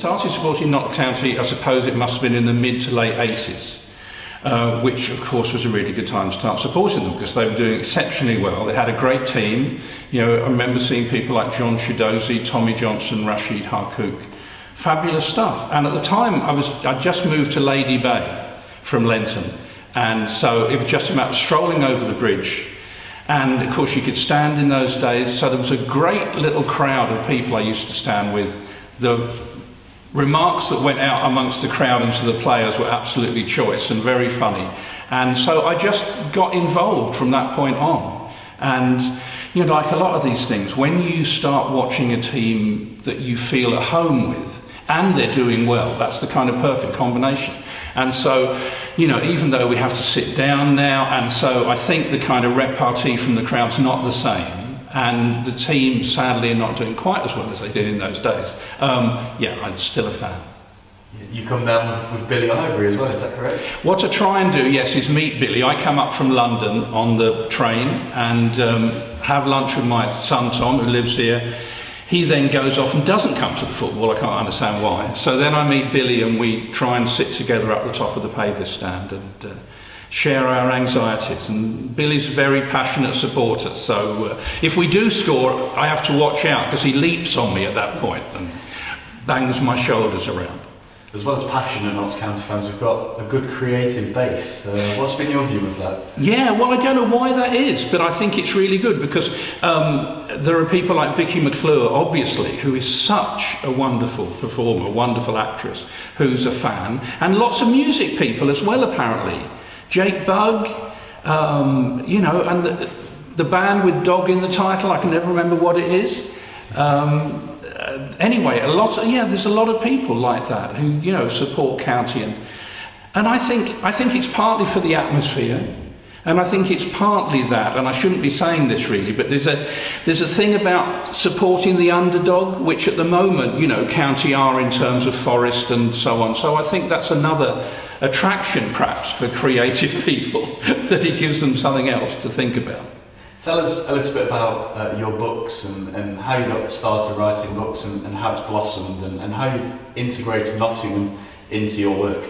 started supporting Notts County, I suppose it must have been in the mid to late 80s. Which of course was a really good time to start supporting them because they were doing exceptionally well. They had a great team. You know, I remember seeing people like John Chidozie, Tommy Johnson, Rashid Harkouk. Fabulous stuff. And at the time I just moved to Lady Bay from Lenton, and so it was just a matter of strolling over the bridge. And of course you could stand in those days, so there was a great little crowd of people I used to stand with. The remarks that went out amongst the crowd and to the players were absolutely choice and very funny. And so I just got involved from that point on. And, you know, like a lot of these things, when you start watching a team that you feel at home with, and they're doing well, that's the kind of perfect combination. And so, you know, even though we have to sit down now, and so I think the kind of repartee from the crowd's not the same. And the team, sadly, are not doing quite as well as they did in those days. Yeah, I'm still a fan. You come down with Billy Ivory as well, is that correct? What I try and do, yes, is meet Billy. I come up from London on the train and have lunch with my son Tom, who lives here. He then goes off and doesn't come to the football. I can't understand why. So then I meet Billy and we try and sit together up the top of the paver stand and share our anxieties. And Billy's a very passionate supporter, so if we do score, I have to watch out because he leaps on me at that point and bangs my shoulders around. As well as passionate Notts County fans, we've got a good creative base. What's been your view of that? Yeah, well, I don't know why that is, but I think it's really good because there are people like Vicky McClure, obviously, who is such a wonderful performer, wonderful actress, who's a fan, and lots of music people as well, apparently. Jake Bugg, you know, and the band with Dog in the title, I can never remember what it is. Anyway, there's a lot of people like that who, you know, support County, and I think it's partly for the atmosphere, and I think it's partly that, and I shouldn't be saying this really, but there's a thing about supporting the underdog, which at the moment, you know, County are in terms of Forest and so on. So I think that's another attraction perhaps for creative people, that it gives them something else to think about. Tell us a little bit about your books and how you got started writing books and how it's blossomed and how you've integrated Nottingham into your work.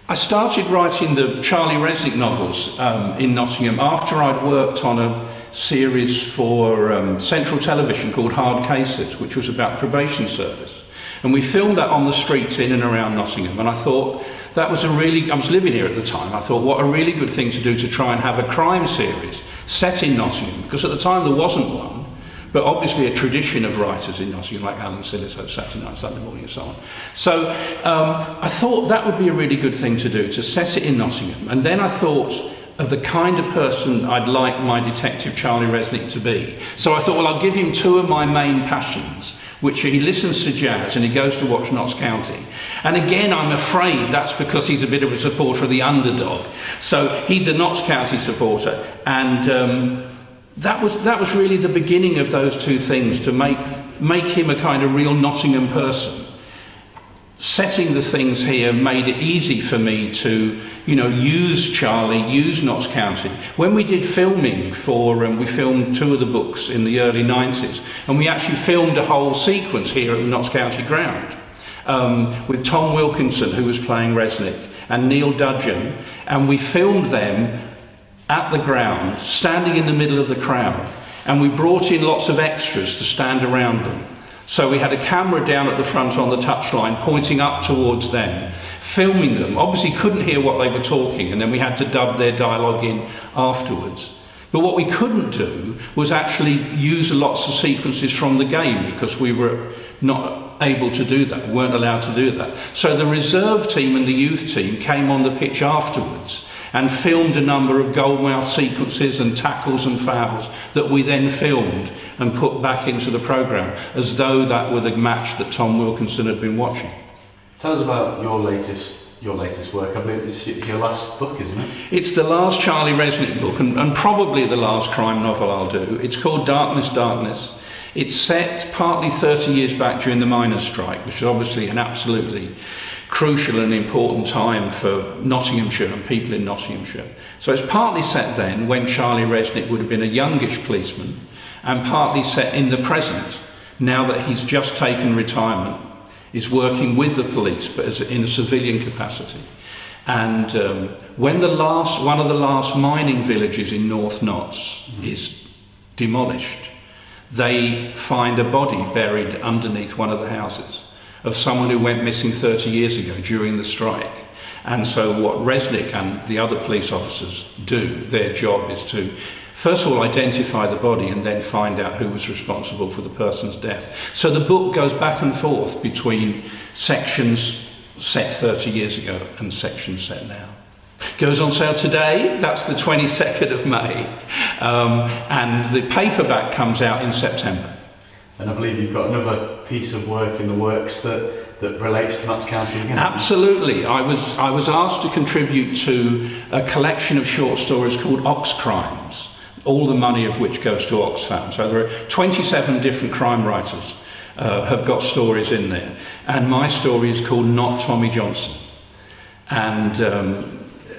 I started writing the Charlie Resnick novels in Nottingham after I'd worked on a series for Central Television called Hard Cases, which was about probation service. And we filmed that on the streets in and around Nottingham, and I thought that was I was living here at the time, I thought what a really good thing to do to try and have a crime series set in Nottingham, because at the time there wasn't one, but obviously a tradition of writers in Nottingham like Alan Sillitoe, Saturday Night, Sunday Morning and so on. So I thought that would be a really good thing to do, to set it in Nottingham. And then I thought of the kind of person I'd like my detective Charlie Resnick to be. So I thought, well, I'll give him two of my main passions, which he listens to jazz and he goes to watch Notts County. And again, I'm afraid that's because he's a bit of a supporter of the underdog. So he's a Notts County supporter, and that was really the beginning of those two things, to make him a kind of real Nottingham person. Setting the things here made it easy for me to, you know, use Charlie, use Notts County. When we did filming for, we filmed two of the books in the early 90s, and we actually filmed a whole sequence here at the Notts County ground with Tom Wilkinson, who was playing Resnick, and Neil Dudgeon, and we filmed them at the ground, standing in the middle of the crowd, and we brought in lots of extras to stand around them. So we had a camera down at the front on the touchline pointing up towards them, filming them. Obviously couldn't hear what they were talking, and then we had to dub their dialogue in afterwards. But what we couldn't do was actually use lots of sequences from the game, because we were not able to do that, we weren't allowed to do that. So the reserve team and the youth team came on the pitch afterwards and filmed a number of goalmouth sequences and tackles and fouls that we then filmed and put back into the programme, as though that were the match that Tom Wilkinson had been watching. Tell us about your latest work. I believe it's your last book, isn't it? It's the last Charlie Resnick book, and probably the last crime novel I'll do. It's called Darkness, Darkness. It's set partly 30 years back during the miners' strike, which is obviously an absolutely crucial and important time for Nottinghamshire and people in Nottinghamshire. So it's partly set then, when Charlie Resnick would have been a youngish policeman, and partly set in the present, now that he's just taken retirement is working with the police, but in a civilian capacity. And when one of the last mining villages in North Notts is demolished, they find a body buried underneath one of the houses of someone who went missing 30 years ago during the strike. And so what Resnick and the other police officers do, their job is to first of all identify the body and then find out who was responsible for the person's death. So the book goes back and forth between sections set 30 years ago and sections set now. Goes on sale today, that's the 22nd of May, and the paperback comes out in September. And I believe you've got another piece of work in the works that relates to Notts County again. Absolutely. I was asked to contribute to a collection of short stories called Ox Crimes, all the money of which goes to Oxfam. So there are 27 different crime writers have got stories in there. And my story is called Not Tommy Johnson. And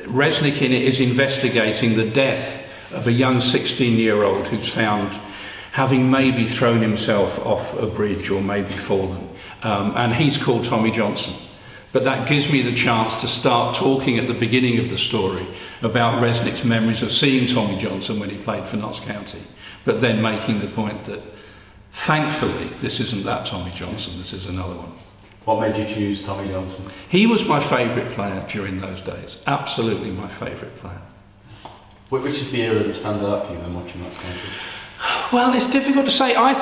Resnick in it is investigating the death of a young 16-year-old who's found having maybe thrown himself off a bridge or maybe fallen. And he's called Tommy Johnson. But that gives me the chance to start talking at the beginning of the story about Resnick's memories of seeing Tommy Johnson when he played for Notts County, but then making the point that thankfully this isn't that Tommy Johnson, this is another one. What made you choose Tommy Johnson? He was my favourite player during those days, absolutely my favourite player. Which is the era that stands out for you when watching Notts County? Well, it's difficult to say. I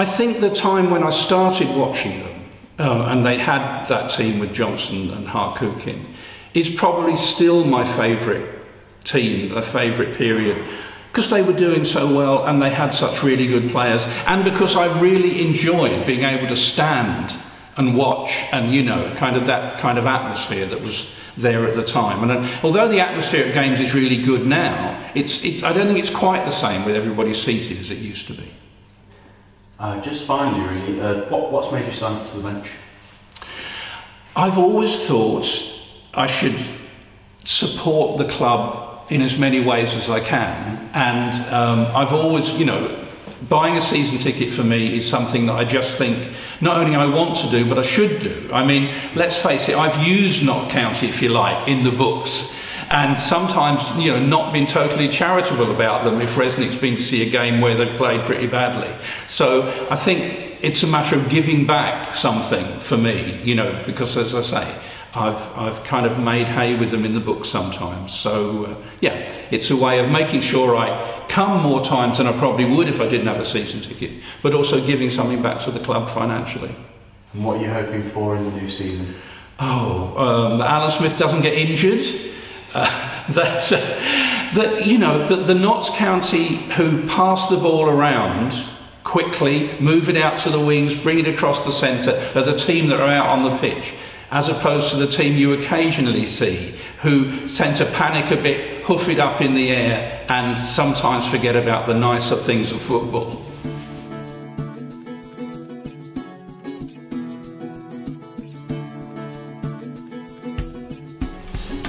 think the time when I started watching them, and they had that team with Johnson and Harcookin, is probably still my favourite team, a favourite period, because they were doing so well and they had such really good players, and because I really enjoyed being able to stand and watch, and you know, that kind of atmosphere that was there at the time. And although the atmosphere at games is really good now, I don't think it's quite the same with everybody seated as it used to be. Just finally, really, what's made you stand up to the bench? I've always thought I should support the club in as many ways as I can, and I've always, you know, buying a season ticket for me is something that I just think not only I want to do, but I should do. I mean, let's face it, I've used Notts County, if you like, in the books, and sometimes, you know, not been totally charitable about them if Resnick's been to see a game where they've played pretty badly. So I think it's a matter of giving back something for me, you know, because as I say, I've kind of made hay with them in the book sometimes. So yeah, it's a way of making sure I come more times than I probably would if I didn't have a season ticket, but also giving something back to the club financially. And what are you hoping for in the new season? That Alan Smith doesn't get injured. That you know, the Notts County who pass the ball around quickly, move it out to the wings, bring it across the centre, are the team that are out on the pitch, as opposed to the team you occasionally see who tend to panic a bit, hoof it up in the air, and sometimes forget about the nicer things of football.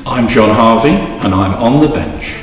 I'm John Harvey, and I'm on the bench.